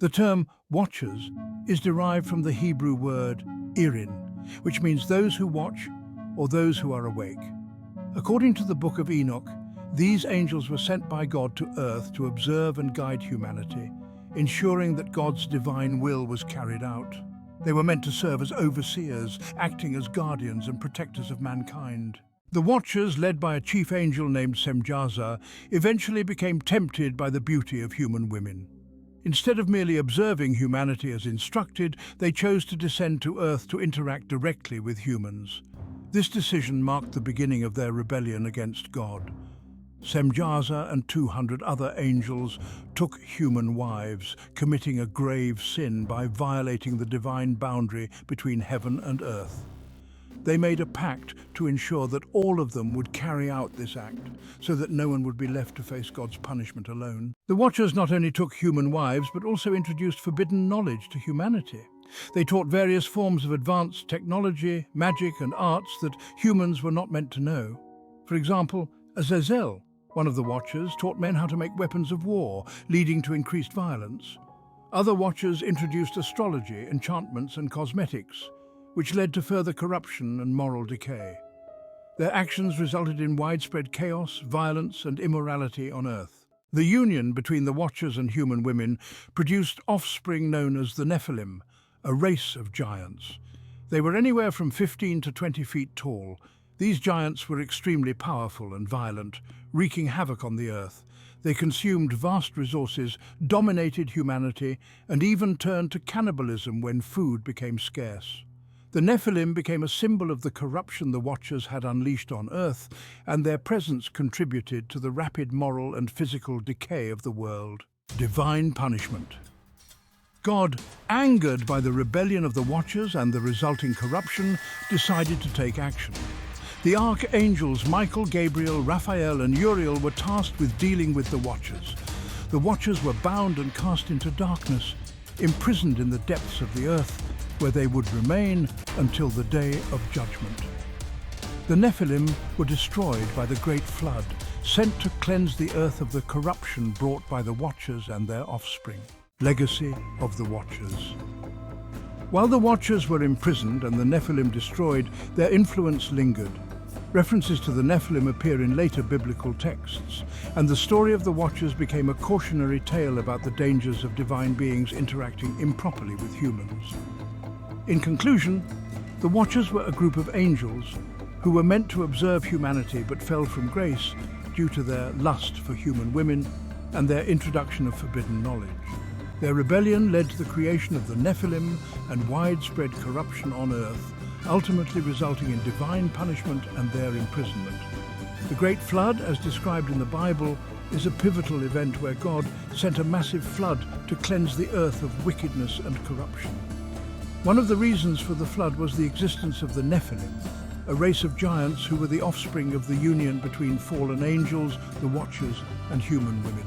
The term watchers is derived from the Hebrew word irin, which means those who watch or those who are awake. According to the Book of Enoch, these angels were sent by God to earth to observe and guide humanity, ensuring that God's divine will was carried out. They were meant to serve as overseers, acting as guardians and protectors of mankind. The Watchers, led by a chief angel named Semjaza, eventually became tempted by the beauty of human women. Instead of merely observing humanity as instructed, they chose to descend to Earth to interact directly with humans. This decision marked the beginning of their rebellion against God. Semjaza and 200 other angels took human wives, committing a grave sin by violating the divine boundary between heaven and earth. They made a pact to ensure that all of them would carry out this act, so that no one would be left to face God's punishment alone. The Watchers not only took human wives, but also introduced forbidden knowledge to humanity. They taught various forms of advanced technology, magic, and arts that humans were not meant to know. For example, Azazel, one of the Watchers, taught men how to make weapons of war, leading to increased violence. Other Watchers introduced astrology, enchantments, and cosmetics, which led to further corruption and moral decay. Their actions resulted in widespread chaos, violence, and immorality on Earth. The union between the Watchers and human women produced offspring known as the Nephilim, a race of giants. They were anywhere from 15 to 20 feet tall. These giants were extremely powerful and violent, wreaking havoc on the Earth. They consumed vast resources, dominated humanity, and even turned to cannibalism when food became scarce. The Nephilim became a symbol of the corruption the Watchers had unleashed on Earth, and their presence contributed to the rapid moral and physical decay of the world. Divine punishment. God, angered by the rebellion of the Watchers and the resulting corruption, decided to take action. The archangels Michael, Gabriel, Raphael, and Uriel were tasked with dealing with the Watchers. The Watchers were bound and cast into darkness, imprisoned in the depths of the earth, where they would remain until the day of judgment. The Nephilim were destroyed by the great flood, sent to cleanse the earth of the corruption brought by the Watchers and their offspring. Legacy of the Watchers. While the Watchers were imprisoned and the Nephilim destroyed, their influence lingered. References to the Nephilim appear in later biblical texts, and the story of the Watchers became a cautionary tale about the dangers of divine beings interacting improperly with humans. In conclusion, the Watchers were a group of angels who were meant to observe humanity but fell from grace due to their lust for human women and their introduction of forbidden knowledge. Their rebellion led to the creation of the Nephilim and widespread corruption on earth, ultimately resulting in divine punishment and their imprisonment. The Great Flood, as described in the Bible, is a pivotal event where God sent a massive flood to cleanse the earth of wickedness and corruption. One of the reasons for the flood was the existence of the Nephilim, a race of giants who were the offspring of the union between fallen angels, the Watchers, and human women.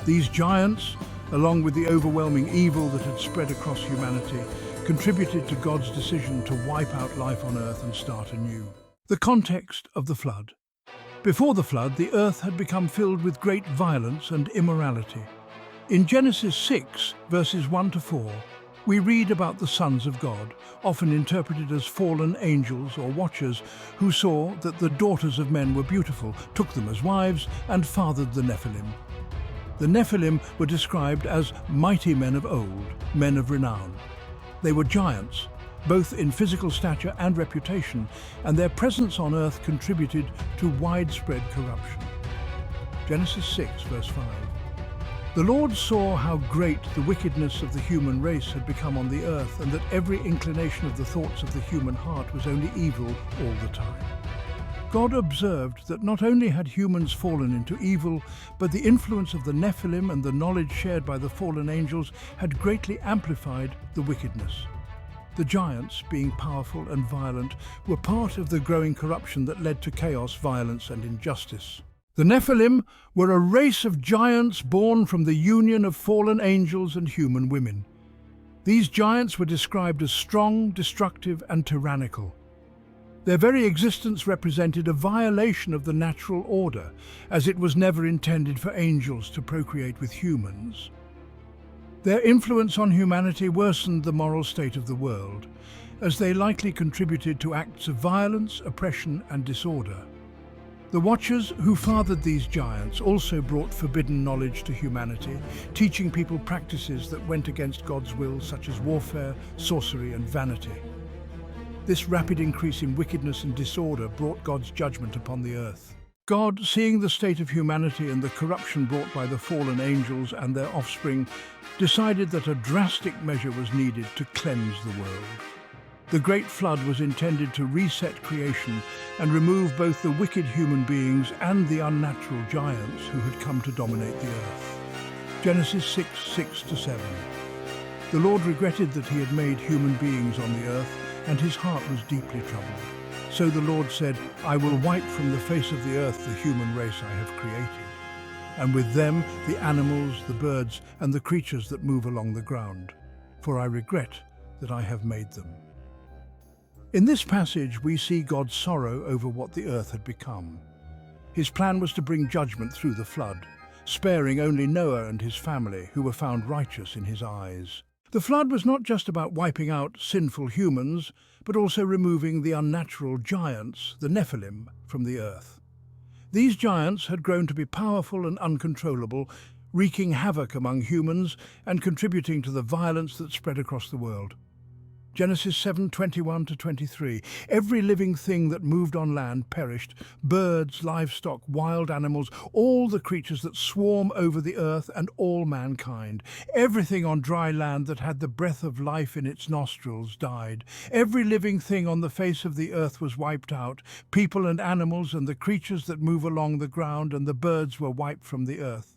These giants, along with the overwhelming evil that had spread across humanity, contributed to God's decision to wipe out life on earth and start anew. The context of the flood. Before the flood, the earth had become filled with great violence and immorality. In Genesis 6, verses 1 to 4, we read about the sons of God, often interpreted as fallen angels or watchers, who saw that the daughters of men were beautiful, took them as wives, and fathered the Nephilim. The Nephilim were described as mighty men of old, men of renown. They were giants, both in physical stature and reputation, and their presence on earth contributed to widespread corruption. Genesis 6, verse 5. The Lord saw how great the wickedness of the human race had become on the earth, and that every inclination of the thoughts of the human heart was only evil all the time. God observed that not only had humans fallen into evil, but the influence of the Nephilim and the knowledge shared by the fallen angels had greatly amplified the wickedness. The giants, being powerful and violent, were part of the growing corruption that led to chaos, violence, and injustice. The Nephilim were a race of giants born from the union of fallen angels and human women. These giants were described as strong, destructive, and tyrannical. Their very existence represented a violation of the natural order, as it was never intended for angels to procreate with humans. Their influence on humanity worsened the moral state of the world, as they likely contributed to acts of violence, oppression, and disorder. The Watchers who fathered these giants also brought forbidden knowledge to humanity, teaching people practices that went against God's will, such as warfare, sorcery, and vanity. This rapid increase in wickedness and disorder brought God's judgment upon the earth. God, seeing the state of humanity and the corruption brought by the fallen angels and their offspring, decided that a drastic measure was needed to cleanse the world. The Great Flood was intended to reset creation and remove both the wicked human beings and the unnatural giants who had come to dominate the earth. Genesis 6:6-7. The Lord regretted that he had made human beings on the earth, and his heart was deeply troubled. So the Lord said, "I will wipe from the face of the earth the human race I have created, and with them the animals, the birds, and the creatures that move along the ground, for I regret that I have made them." In this passage, we see God's sorrow over what the earth had become. His plan was to bring judgment through the flood, sparing only Noah and his family, who were found righteous in his eyes. The flood was not just about wiping out sinful humans, but also removing the unnatural giants, the Nephilim, from the earth. These giants had grown to be powerful and uncontrollable, wreaking havoc among humans and contributing to the violence that spread across the world. Genesis 7:21-23. Every living thing that moved on land perished, birds, livestock, wild animals, all the creatures that swarm over the earth, and all mankind. Everything on dry land that had the breath of life in its nostrils died. Every living thing on the face of the earth was wiped out. People and animals and the creatures that move along the ground and the birds were wiped from the earth.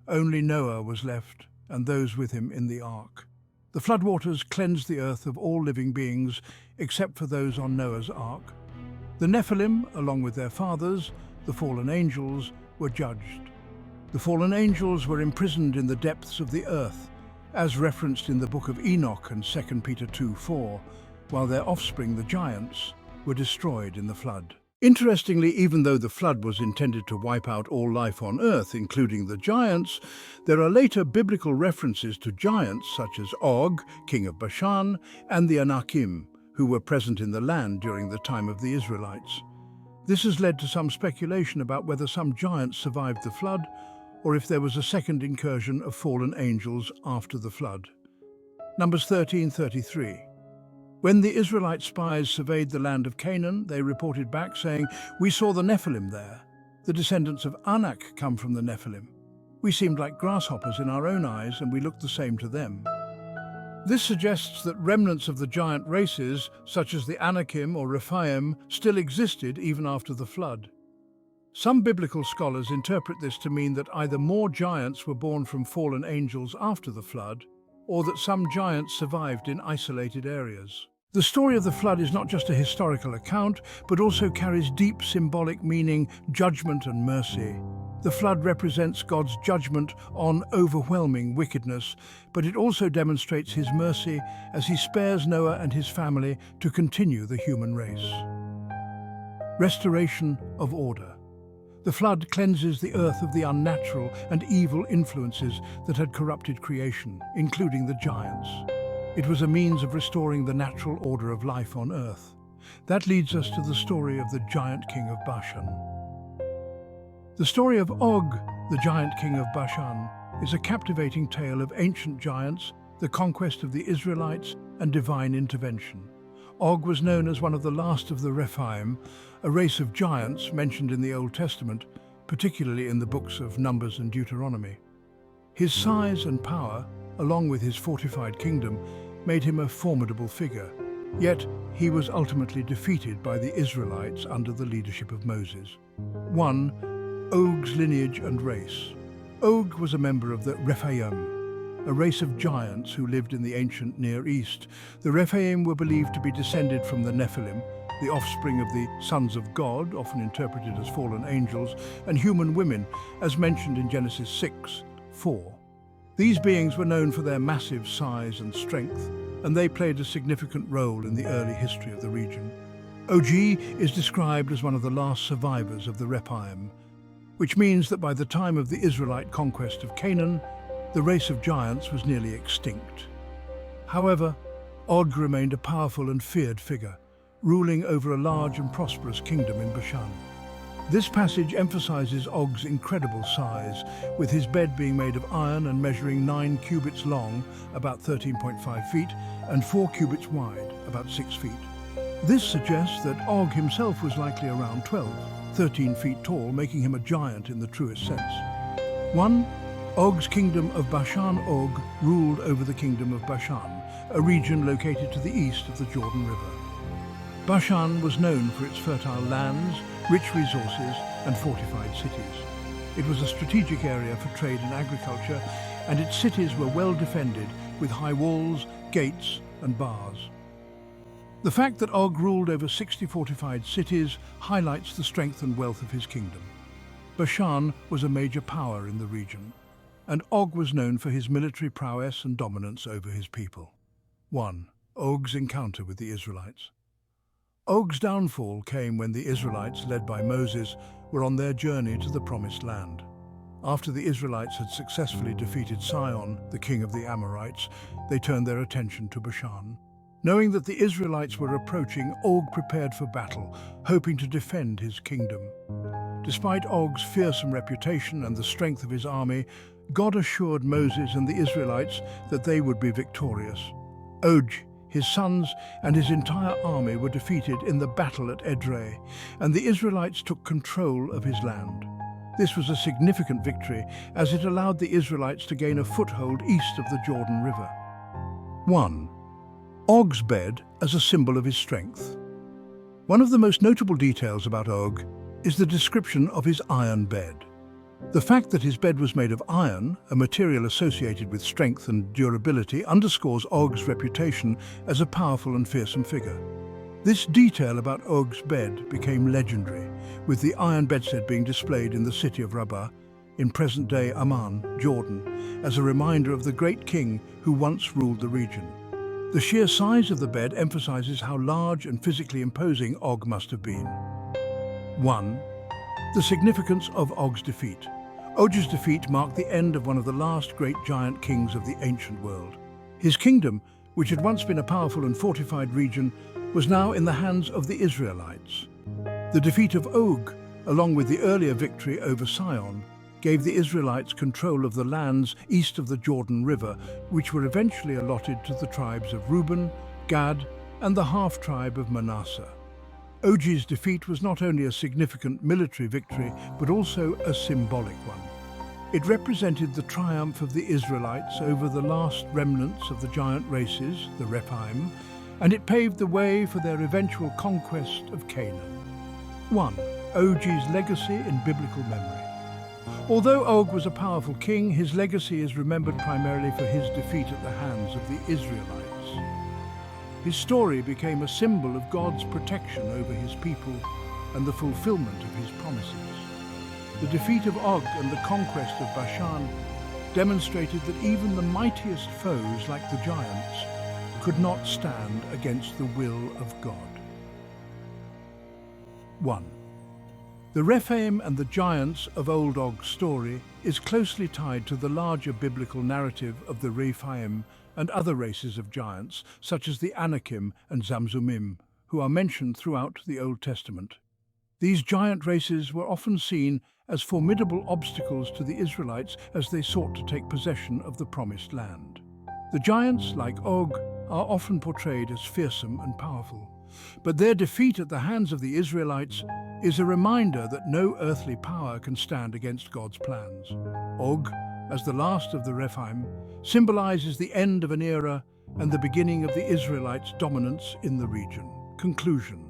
Only Noah was left, and those with him in the ark. The floodwaters cleansed the earth of all living beings, except for those on Noah's ark. The Nephilim, along with their fathers, the fallen angels, were judged. The fallen angels were imprisoned in the depths of the earth, as referenced in the book of Enoch and 2 Peter 2:4, while their offspring, the giants, were destroyed in the flood. Interestingly, even though the flood was intended to wipe out all life on earth, including the giants, there are later biblical references to giants such as Og, king of Bashan, and the Anakim, who were present in the land during the time of the Israelites. This has led to some speculation about whether some giants survived the flood, or if there was a second incursion of fallen angels after the flood. Numbers 13:33. When the Israelite spies surveyed the land of Canaan, they reported back saying, "We saw the Nephilim there. The descendants of Anak come from the Nephilim. We seemed like grasshoppers in our own eyes, and we looked the same to them." This suggests that remnants of the giant races, such as the Anakim or Rephaim, still existed even after the flood. Some biblical scholars interpret this to mean that either more giants were born from fallen angels after the flood, or that some giants survived in isolated areas. The story of the flood is not just a historical account, but also carries deep symbolic meaning, judgment and mercy. The flood represents God's judgment on overwhelming wickedness, but it also demonstrates his mercy as he spares Noah and his family to continue the human race. Restoration of order. The flood cleanses the earth of the unnatural and evil influences that had corrupted creation, including the giants. It was a means of restoring the natural order of life on earth. That leads us to the story of the giant king of Bashan. The story of Og, the giant king of Bashan, is a captivating tale of ancient giants, the conquest of the Israelites, and divine intervention. Og was known as one of the last of the Rephaim, a race of giants mentioned in the Old Testament, particularly in the books of Numbers and Deuteronomy. His size and power, along with his fortified kingdom, made him a formidable figure. Yet he was ultimately defeated by the Israelites under the leadership of Moses. 1. Og's lineage and race. Og was a member of the Rephaim, a race of giants who lived in the ancient Near East. The Rephaim were believed to be descended from the Nephilim, the offspring of the sons of God, often interpreted as fallen angels, and human women, as mentioned in Genesis 6:4. These beings were known for their massive size and strength, and they played a significant role in the early history of the region. Og is described as one of the last survivors of the Rephaim, which means that by the time of the Israelite conquest of Canaan, the race of giants was nearly extinct. However, Og remained a powerful and feared figure, ruling over a large and prosperous kingdom in Bashan. This passage emphasizes Og's incredible size, with his bed being made of iron and measuring 9 cubits long, about 13.5 feet, and 4 cubits wide, about 6 feet. This suggests that Og himself was likely around 13 feet tall, making him a giant in the truest sense. 1. Og's kingdom of Bashan. Og ruled over the kingdom of Bashan, a region located to the east of the Jordan River. Bashan was known for its fertile lands, rich resources, and fortified cities. It was a strategic area for trade and agriculture, and its cities were well defended with high walls, gates, and bars. The fact that Og ruled over 60 fortified cities highlights the strength and wealth of his kingdom. Bashan was a major power in the region, and Og was known for his military prowess and dominance over his people. 1. Og's encounter with the Israelites. Og's downfall came when the Israelites, led by Moses, were on their journey to the Promised Land. After the Israelites had successfully defeated Sihon, the king of the Amorites, they turned their attention to Bashan. Knowing that the Israelites were approaching, Og prepared for battle, hoping to defend his kingdom. Despite Og's fearsome reputation and the strength of his army, God assured Moses and the Israelites that they would be victorious. Og, his sons, and his entire army were defeated in the battle at Edrei, and the Israelites took control of his land. This was a significant victory, as it allowed the Israelites to gain a foothold east of the Jordan River. 1. Og's bed as a symbol of his strength. One of the most notable details about Og is the description of his iron bed. The fact that his bed was made of iron, a material associated with strength and durability, underscores Og's reputation as a powerful and fearsome figure. This detail about Og's bed became legendary, with the iron bedstead being displayed in the city of Rabbah, in present-day Amman, Jordan, as a reminder of the great king who once ruled the region. The sheer size of the bed emphasizes how large and physically imposing Og must have been. 1. The significance of Og's defeat. Og's defeat marked the end of one of the last great giant kings of the ancient world. His kingdom, which had once been a powerful and fortified region, was now in the hands of the Israelites. The defeat of Og, along with the earlier victory over Sihon, gave the Israelites control of the lands east of the Jordan River, which were eventually allotted to the tribes of Reuben, Gad, and the half-tribe of Manasseh. Og's defeat was not only a significant military victory, but also a symbolic one. It represented the triumph of the Israelites over the last remnants of the giant races, the Rephaim, and it paved the way for their eventual conquest of Canaan. 1. Og's legacy in biblical memory. Although Og was a powerful king, his legacy is remembered primarily for his defeat at the hands of the Israelites. His story became a symbol of God's protection over his people and the fulfillment of his promises. The defeat of Og and the conquest of Bashan demonstrated that even the mightiest foes, like the giants, could not stand against the will of God. 1. The Rephaim and the giants of old Og's story is closely tied to the larger biblical narrative of the Rephaim and other races of giants, such as the Anakim and Zamzummim, who are mentioned throughout the Old Testament. These giant races were often seen as formidable obstacles to the Israelites as they sought to take possession of the Promised Land. The giants, like Og, are often portrayed as fearsome and powerful, but their defeat at the hands of the Israelites is a reminder that no earthly power can stand against God's plans. Og, as the last of the Rephaim, symbolizes the end of an era and the beginning of the Israelites' dominance in the region. Conclusion.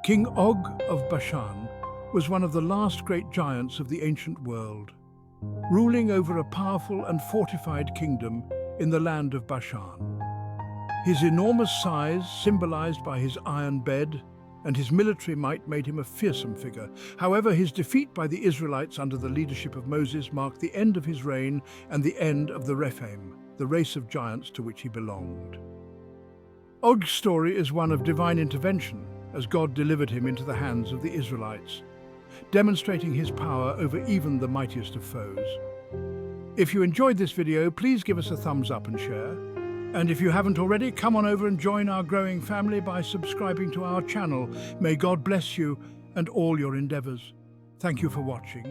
King Og of Bashan was one of the last great giants of the ancient world, ruling over a powerful and fortified kingdom in the land of Bashan. His enormous size, symbolized by his iron bed, and his military might made him a fearsome figure. However, his defeat by the Israelites under the leadership of Moses marked the end of his reign and the end of the Rephaim, the race of giants to which he belonged. Og's story is one of divine intervention, as God delivered him into the hands of the Israelites, demonstrating his power over even the mightiest of foes. If you enjoyed this video, please give us a thumbs up and share. And if you haven't already, come on over and join our growing family by subscribing to our channel. May God bless you and all your endeavors. Thank you for watching.